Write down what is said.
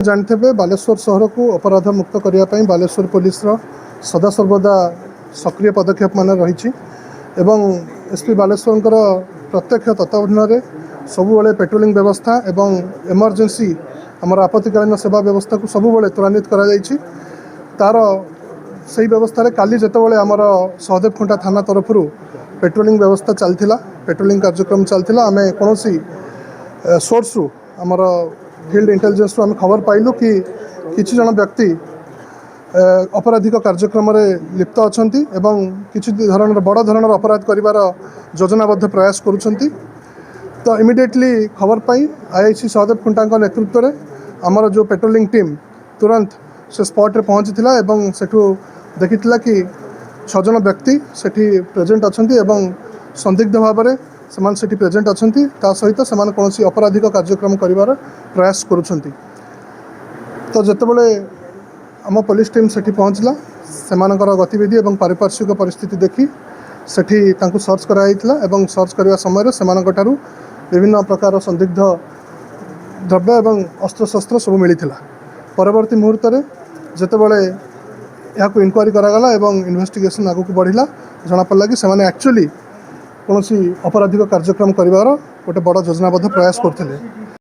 जानते बालेश्वर सहर को अपराध मुक्त करने बालेश्वर पुलिस सदासर्वदा सक्रिय पदक्षेप मान रही एवं एसपी बालेश्वर प्रत्यक्ष तत्वावधान सबुबले पेट्रोलिंग व्यवस्था एवं इमरजेंसी आमर आपत्तिकालीन सेवा व्यवस्था को सबुबले त्वरान्वित कर तार से व्यवस्था काली जितेबाला आमर सहदेव खुंटा थाना तरफ पेट्रोलिंग व्यवस्था चलता पेट्रोलिंग कार्यक्रम चलता आम कौन सोर्स रु आमर फील्ड इंटेलिजेंस आम खबर पाइलु कि किछि जन व्यक्ति अपराधिक कार्यक्रम लिप्त अच्छा किसी धरण बड़ धरण अपराध कर योजनाबद्ध प्रयास करुँच तो इमिडिएटली खबर पाई आईआईसी सहदेव खुंटा नेतृत्व में आमर जो पेट्रोलिंग टीम तुरंत से स्पॉट रे पहुँची सेठू देखी कि 6 जन व्यक्ति सेठी प्रेजेंट अच्छा संदिग्ध भाव में से प्रेजेंट अच्छा सहित से कौन अपराधिक कार्यक्रम कर प्रयास करुँच तो जितेबले आम पुलिस टीम सेठी पहुँचला से गतिविधि और पारिपार्श्विक परिस्थिति देखी सेठी सर्च कराइला एवं सर्च करने समय से विभिन्न प्रकार संदिग्ध द्रव्य एवं अस्त्रशस्त्र सब मिलता परवर्ती मुहूर्त में जितेबले यहाँ इनक्वारी करागला एवं इन्वेस्टिगेशन आगू को बढ़ला जनापड़ा कि से एक्चुअली कौन अपराधिक कार्यक्रम कर गोटे बड़ योजनाबद्ध प्रयास करते